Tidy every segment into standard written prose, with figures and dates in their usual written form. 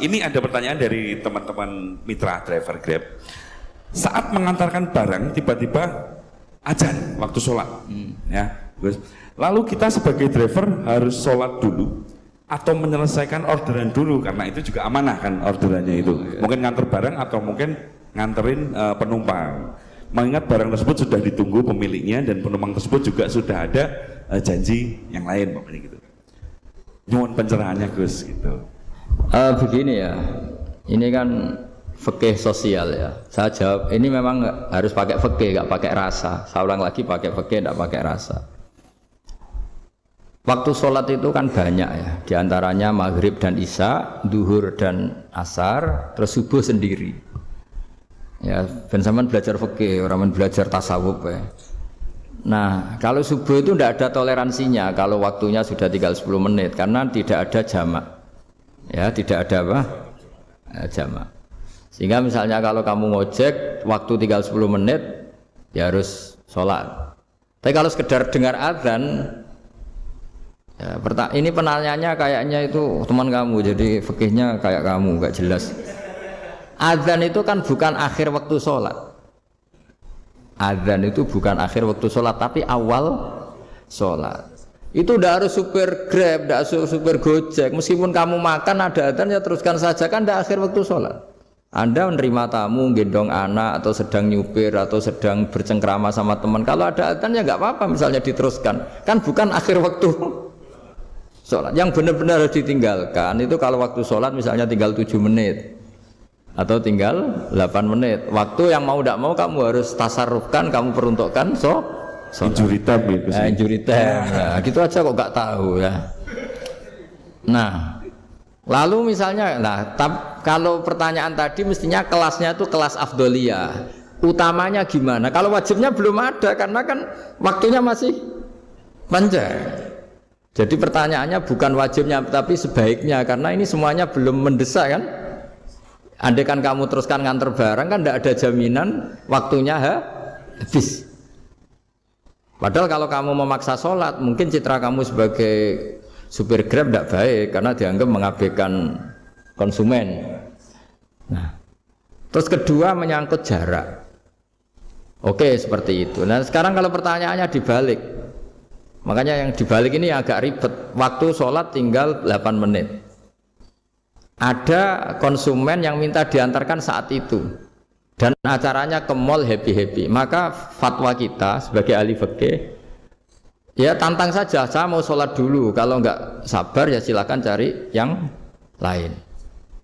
ini ada pertanyaan dari teman-teman mitra driver Grab. Saat mengantarkan barang tiba-tiba azan waktu sholat, ya Gus. Lalu kita sebagai driver harus sholat dulu atau menyelesaikan orderan dulu karena itu juga amanah kan orderannya itu. Mungkin nganter barang atau mungkin nganterin penumpang. Mengingat barang tersebut sudah ditunggu pemiliknya dan penumpang tersebut juga sudah ada janji yang lain, pokoknya gitu. Nyuwun pencerahannya Gus gitu. Begini ya, ini kan fikih sosial ya. Saya jawab, ini memang harus pakai fikih, nggak pakai rasa. Saya ulang lagi, pakai fikih, nggak pakai rasa. Waktu sholat itu kan banyak ya, diantaranya maghrib dan isya, duhur dan asar, terus subuh sendiri. Ya, ben sampean belajar fikih, orang belajar tasawuf ya. Nah, kalau subuh itu tidak ada toleransinya kalau waktunya sudah tinggal 10 menit karena tidak ada jamak. Ya, tidak ada apa? Jamak. Sehingga misalnya kalau kamu ngojek waktu tinggal 10 menit ya harus sholat. Tapi kalau sekedar dengar azan ya, ini penanyanya kayaknya itu teman kamu, jadi fikihnya kayak kamu, nggak jelas. Azan itu kan bukan akhir waktu sholat. Azan itu bukan akhir waktu sholat, tapi awal sholat. Itu udah harus supir Grab, udah harus supir Gojek. Meskipun kamu makan ada azan ya teruskan saja, kan udah akhir waktu sholat. Anda menerima tamu, gendong anak, atau sedang nyupir, atau sedang bercengkrama sama teman. Kalau ada azan ya nggak apa-apa, misalnya diteruskan. Kan bukan akhir waktu sholat. Yang benar-benar harus ditinggalkan itu kalau waktu sholat misalnya tinggal 7 menit. Atau tinggal 8 menit. Waktu yang mau tidak mau kamu harus tasarrufkan, kamu peruntukkan injury time gitu sih. Injury time. Nah, gitu aja kok nggak tahu ya. Nah, lalu misalnya, kalau pertanyaan tadi mestinya kelasnya itu kelas afdoliyah. Utamanya gimana? Kalau wajibnya belum ada karena kan waktunya masih panjang. Jadi pertanyaannya bukan wajibnya tapi sebaiknya karena ini semuanya belum mendesak kan? Andai kan kamu teruskan nganter barang kan tidak ada jaminan waktunya habis. Padahal kalau kamu memaksa sholat, mungkin citra kamu sebagai supir Grab tidak baik karena dianggap mengabaikan konsumen. Nah, terus kedua menyangkut jarak. Oke, seperti itu. Nah, sekarang kalau pertanyaannya dibalik, makanya yang dibalik ini agak ribet. Waktu sholat tinggal 8 menit. Ada konsumen yang minta diantarkan saat itu dan acaranya ke mall happy-happy, maka fatwa kita sebagai ahli fikih ya tantang saja, saya mau sholat dulu, kalau enggak sabar ya silakan cari yang lain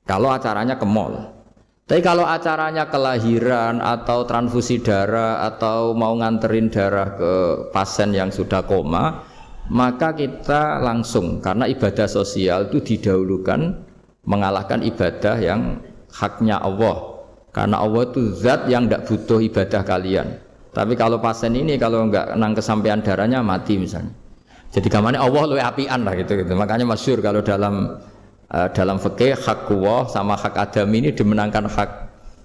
kalau acaranya ke mall. Tapi kalau acaranya kelahiran atau transfusi darah atau mau nganterin darah ke pasien yang sudah koma, maka kita langsung, karena ibadah sosial itu didahulukan mengalahkan ibadah yang haknya Allah, karena Allah itu zat yang tidak butuh ibadah kalian. Tapi kalau pasien ini kalau enggak nang kesampaian darahnya mati misalnya, jadi gamane Allah luwih apian lah gitu. Makanya masyhur kalau dalam fikih hak Allah sama hak adami ini dimenangkan hak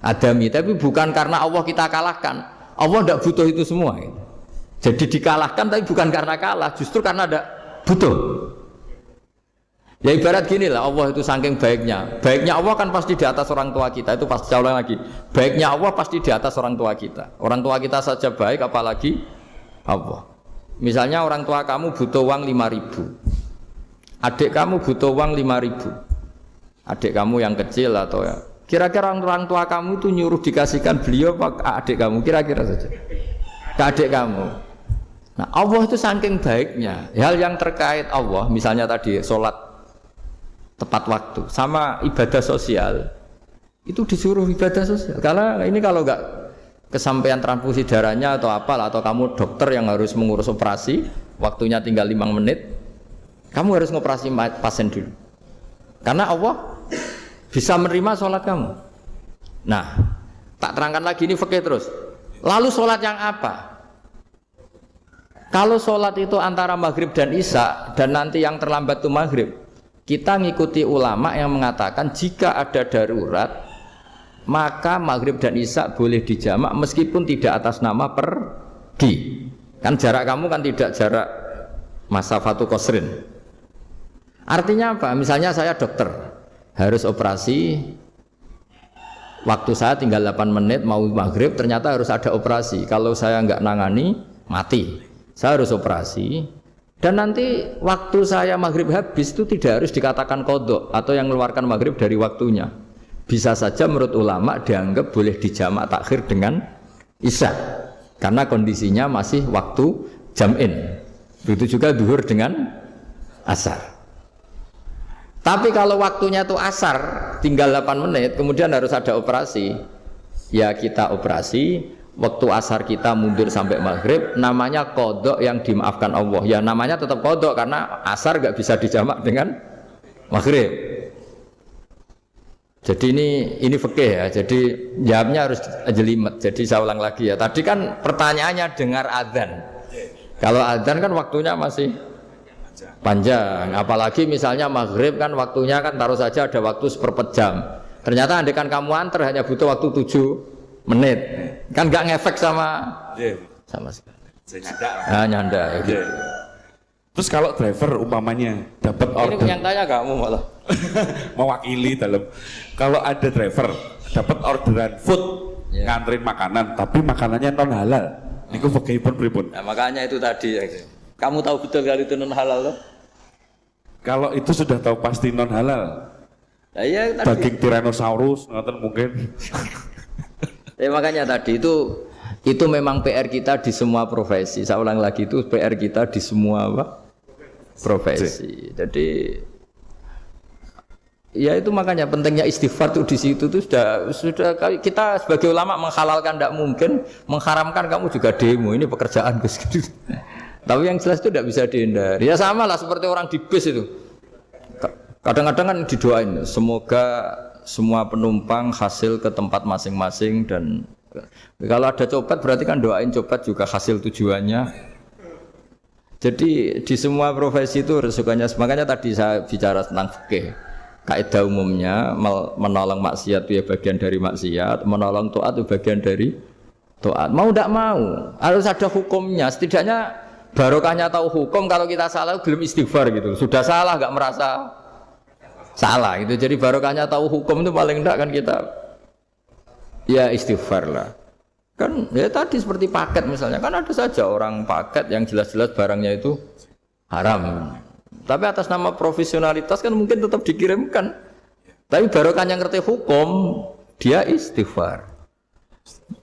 adami, tapi bukan karena Allah kita kalahkan. Allah tidak butuh itu semua gitu. Jadi dikalahkan tapi bukan karena kalah, justru karena tidak butuh. Ya ibarat gini lah, Allah itu saking baiknya Allah kan pasti di atas orang tua kita. Itu pasti, saya ulang lagi, baiknya Allah pasti di atas orang tua kita. Orang tua kita saja baik, apalagi Allah. Misalnya orang tua kamu butuh uang 5.000, adik kamu butuh uang 5.000, adik kamu yang kecil atau ya, kira-kira orang tua kamu itu nyuruh dikasihkan beliau apa adik kamu, kira-kira saja ke adik kamu. Nah, Allah itu saking baiknya, hal yang terkait Allah, misalnya tadi sholat tepat waktu sama ibadah sosial itu disuruh ibadah sosial. Karena ini kalau enggak kesampaian transfusi darahnya atau apalah, atau kamu dokter yang harus mengurus operasi waktunya tinggal 5 menit, kamu harus ngoperasi pasien dulu karena Allah bisa menerima sholat kamu. Nah, tak terangkan lagi ini fikih terus. Lalu sholat yang apa? Kalau sholat itu antara maghrib dan isya dan nanti yang terlambat itu maghrib, kita ngikuti ulama yang mengatakan jika ada darurat maka maghrib dan isya boleh dijamak meskipun tidak atas nama pergi. Kan jarak kamu kan tidak jarak masafatu qasrin. Artinya apa? Misalnya saya dokter, harus operasi, waktu saya tinggal 8 menit mau maghrib, ternyata harus ada operasi. Kalau saya nggak nangani, mati. Saya harus operasi. Dan nanti waktu saya maghrib habis itu tidak harus dikatakan qadha atau yang mengeluarkan maghrib dari waktunya. Bisa saja menurut ulama dianggap boleh dijamak takhir dengan isya. Karena kondisinya masih waktu jam'in. Begitu juga zuhur dengan asar. Tapi kalau waktunya itu asar, tinggal 8 menit, kemudian harus ada operasi. Ya kita operasi, waktu asar kita mundur sampai maghrib, namanya qadha yang dimaafkan Allah. Ya namanya tetap qadha karena asar gak bisa dijamak dengan maghrib. Jadi ini fikih ya. Jadi jawabnya harus jelimet. Jadi saya ulang lagi ya. Tadi kan pertanyaannya dengar adzan. Kalau adzan kan waktunya masih panjang. Apalagi misalnya maghrib kan waktunya kan taruh saja ada waktu seperempat jam. Ternyata andekan kamu antar hanya butuh waktu 7 menit. Kan nggak ngefek sama sekali. Saya nyanda. Gitu. Terus kalau driver umpamanya dapat order, ini yang tanya kamu malah mewakili dalam. Kalau ada driver dapat orderan food, nganterin makanan, tapi makanannya non halal, niku fakihipun pripun? Nah, makanya itu tadi. Kamu tahu betul kalau itu non halal loh? Kalau itu sudah tahu pasti non halal. Nah, iya, daging Tyrannosaurus, ngoten mungkin. Ya makanya tadi itu memang PR kita di semua profesi. Saya ulang lagi itu PR kita di semua profesi. Jadi ya itu makanya pentingnya istighfar tuh di situ tuh sudah kita sebagai ulama menghalalkan tidak mungkin, mengharamkan kamu juga demo ini pekerjaan Gus. Tapi yang jelas itu tidak bisa dihindari. Ya sama lah seperti orang di bus itu. Kadang-kadang kan didoain semoga semua penumpang hasil ke tempat masing-masing dan kalau ada copet berarti kan doain copet juga hasil tujuannya. Jadi di semua profesi itu resikonya. Makanya tadi saya bicara tentang fikih. Kaidah umumnya menolong maksiat itu ya bagian dari maksiat, menolong taat itu bagian dari taat. Mau tidak mau harus ada hukumnya. Setidaknya barokahnya tahu hukum. Kalau kita salah belum istighfar gitu. Sudah salah nggak merasa salah gitu. Jadi barokahnya tahu hukum itu paling tidak kan kita ya istighfar lah. Kan ya tadi seperti paket misalnya, kan ada saja orang paket yang jelas-jelas barangnya itu haram. Tapi atas nama profesionalitas kan mungkin tetap dikirimkan. Tapi barokah yang ngerti hukum, dia istighfar.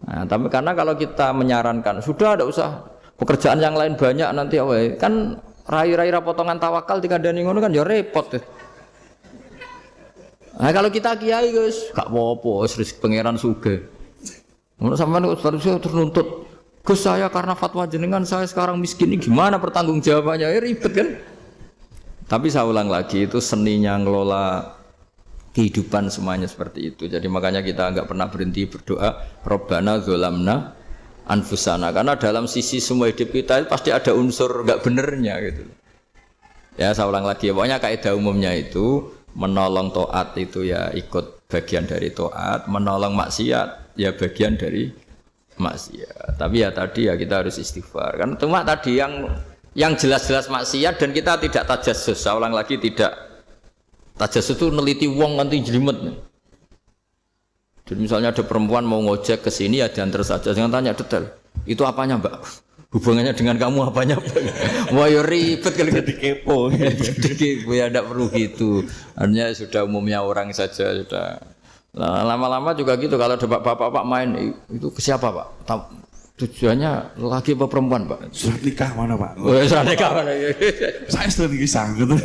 Nah, tapi karena kalau kita menyarankan, sudah ada usah pekerjaan yang lain banyak nanti kan rai-rai potongan tawakal dikandani ngono kan ya repot. Nah kalau kita kiai guys, gak apa-apa, rezeki pangeran sugih. Menurut sampean saya ternuntut, Gus saya karena fatwa jenengan saya sekarang miskin ini gimana pertanggungjawabannya? Ya ribet kan? Tapi saya ulang lagi itu seninya ngelola kehidupan semuanya seperti itu. Jadi makanya kita enggak pernah berhenti berdoa, Rabbana dzolamna anfusana. Karena dalam sisi semua hidup kita itu pasti ada unsur enggak benernya gitu. Ya saya ulang lagi, pokoknya kaidah umumnya itu menolong taat itu ya ikut bagian dari taat, menolong maksiat ya bagian dari maksiat. Tapi ya tadi ya kita harus istighfar. Karena cuma tadi yang jelas-jelas maksiat dan kita tidak tajassus. Saya ulang lagi tidak tajassus itu neliti wong nanti jelimet. Jadi misalnya ada perempuan mau ngojek ke sini ya diantar saja, jangan tanya detail. Itu apanya Mbak? Hubungannya dengan kamu apanya? Wah ya ribet kalau jadi kepo. Jadi kepo ya tidak perlu gitu. Artinya sudah umumnya orang saja sudah. Nah, lama-lama juga gitu kalau ada bapak-bapak main itu ke siapa Pak? Tujuannya laki apa perempuan Pak? Surat nikah mana Pak? Oh, surat nikah mana? Saya sudah nikah gitu.